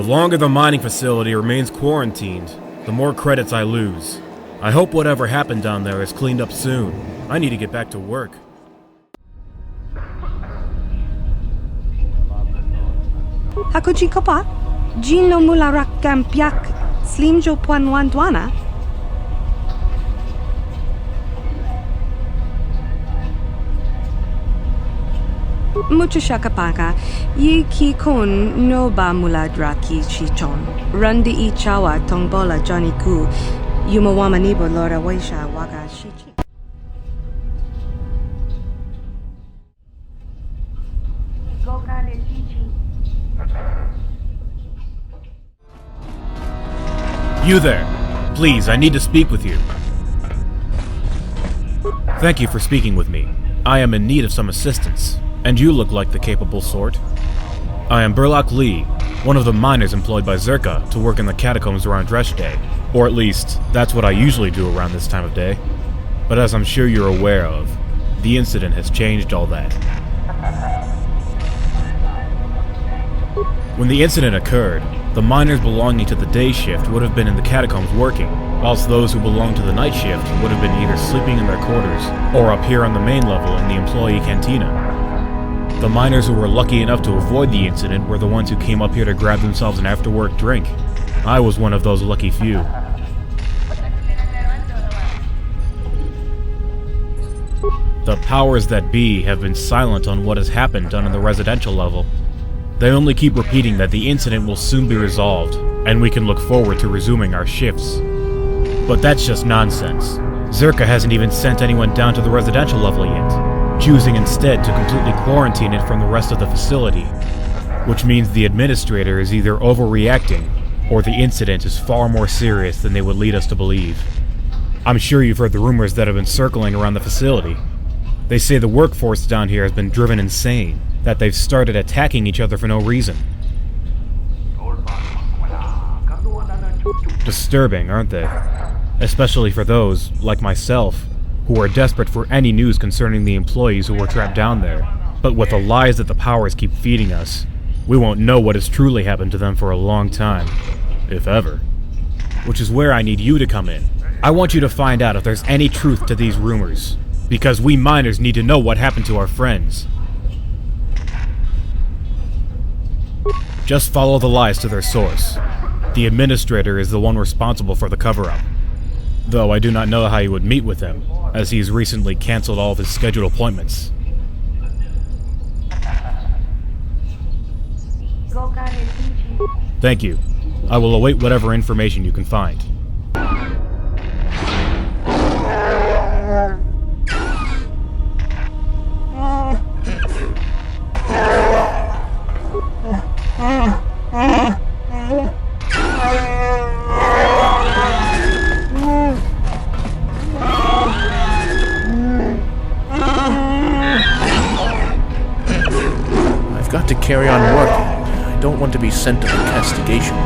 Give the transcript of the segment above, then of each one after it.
The longer the mining facility remains quarantined, the more credits I lose. I hope whatever happened down there is cleaned up soon. I need to get back to work. Hakuji kopa, Gino mula rakkampiak, slimjo puanwanduana. Mucho shakapaka, yi ki kun no ba mula draki chichon. Rundi I chawa tongbola Johnny ku, yumawama nibo lora waisha waga shichi. You there! Please, I need to speak with you. Thank you for speaking with me. I am in need of some assistance, and you look like the capable sort. I am Burlock Lee, one of the miners employed by Czerka to work in the catacombs around Dresh Day. Or at least, that's what I usually do around this time of day. But as I'm sure you're aware of, the incident has changed all that. When the incident occurred, the miners belonging to the day shift would have been in the catacombs working, whilst those who belonged to the night shift would have been either sleeping in their quarters or up here on the main level in the employee cantina. The miners who were lucky enough to avoid the incident were the ones who came up here to grab themselves an after-work drink. I was one of those lucky few. The powers that be have been silent on what has happened down in the residential level. They only keep repeating that the incident will soon be resolved, and we can look forward to resuming our shifts. But that's just nonsense. Czerka hasn't even sent anyone down to the residential level yet, choosing instead to completely quarantine it from the rest of the facility, which means the administrator is either overreacting, or the incident is far more serious than they would lead us to believe. I'm sure you've heard the rumors that have been circling around the facility. They say the workforce down here has been driven insane, that they've started attacking each other for no reason. Disturbing, aren't they? Especially for those, like myself, who are desperate for any news concerning the employees who were trapped down there. But with the lies that the powers keep feeding us, we won't know what has truly happened to them for a long time, if ever. Which is where I need you to come in. I want you to find out if there's any truth to these rumors, because we miners need to know what happened to our friends. Just follow the lies to their source. The administrator is the one responsible for the cover-up. Though I do not know how you would meet with him, as he's recently cancelled all of his scheduled appointments. Thank you. I will await whatever information you can find. I've got to carry on working. I don't want to be sent to the castigation.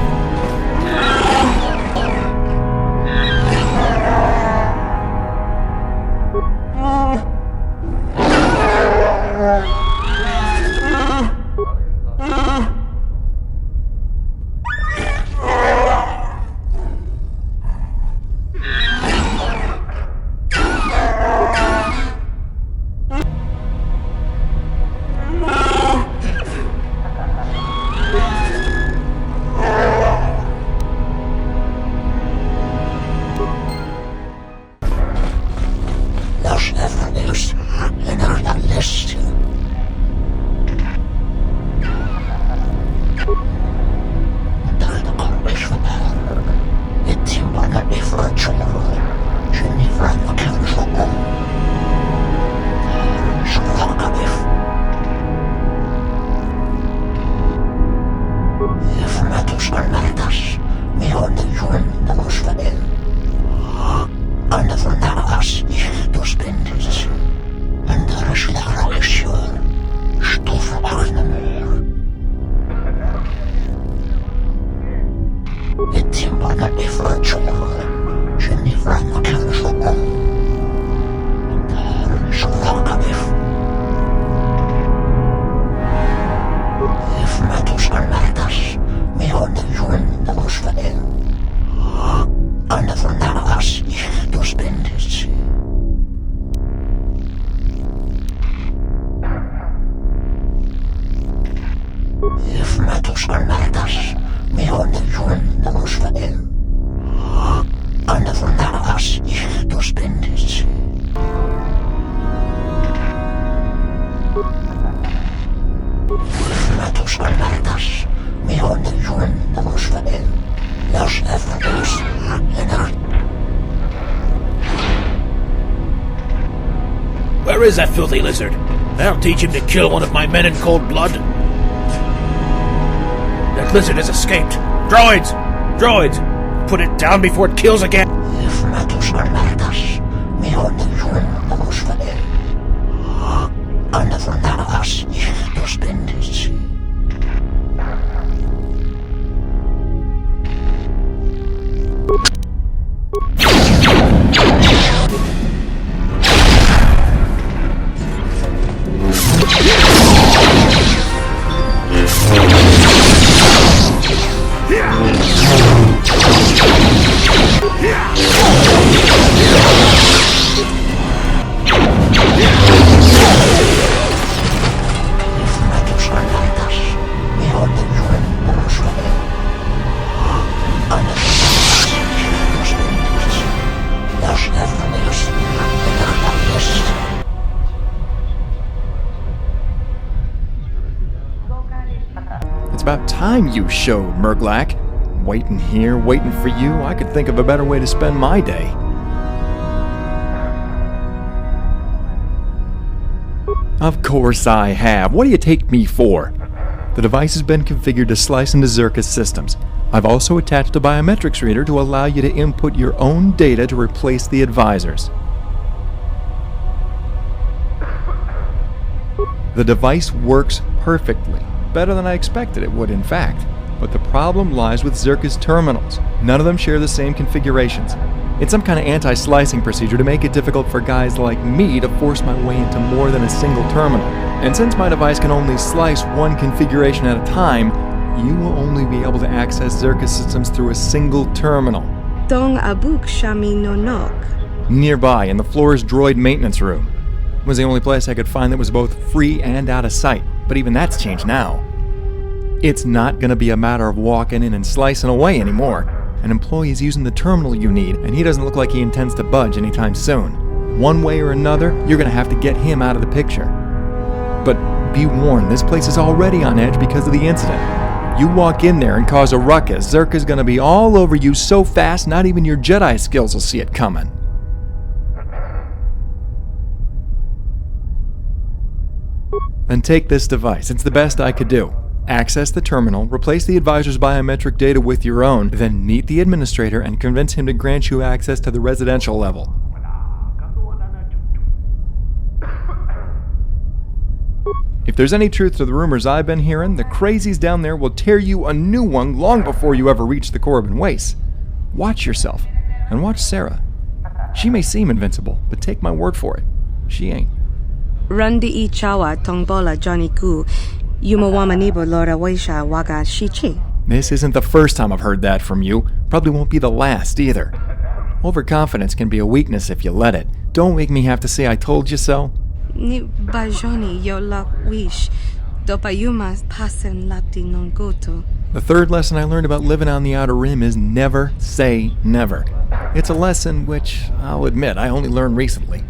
If Matus Albertas, me on the Where is that filthy lizard? I'll teach him to kill one of my men in cold blood. That lizard has escaped. Droids! Droids! Put it down before it kills again. It's about time you showed, Murglak. Waiting here, waiting for you. I could think of a better way to spend my day. Of course I have. What do you take me for? The device has been configured to slice into Czerka's systems. I've also attached a biometrics reader to allow you to input your own data to replace the advisors. The device works perfectly. Better than I expected it would, in fact. But the problem lies with Czerka's terminals. None of them share the same configurations. It's some kind of anti-slicing procedure to make it difficult for guys like me to force my way into more than a single terminal. And since my device can only slice one configuration at a time, you will only be able to access Czerka's systems through a single terminal. Tong abuk shami no nok. Nearby, in the floor's droid maintenance room. It was the only place I could find that was both free and out of sight. But even that's changed now. It's not going to be a matter of walking in and slicing away anymore. An employee is using the terminal you need, and he doesn't look like he intends to budge anytime soon. One way or another, you're going to have to get him out of the picture. But be warned, this place is already on edge because of the incident. You walk in there and cause a ruckus, Czerka's going to be all over you so fast, not even your Jedi skills will see it coming. Then take this device. It's the best I could do. Access the terminal, replace the advisor's biometric data with your own, then meet the administrator and convince him to grant you access to the residential level. If there's any truth to the rumors I've been hearing, the crazies down there will tear you a new one long before you ever reach the Corbin Wastes. Watch yourself, and watch Sarah. She may seem invincible, but take my word for it, she ain't. Randi ichawa tongbola Johnny Ku. Yumawamanibo Lora Waisha Waga Shichi. This isn't the first time I've heard that from you. Probably won't be the last either. Overconfidence can be a weakness if you let it. Don't make me have to say I told you so. Ni bajoni yo lap wish. Dopayuma pasen lapti non goto. The third lesson I learned about living on the Outer Rim is never say never. It's a lesson which, I'll admit, I only learned recently.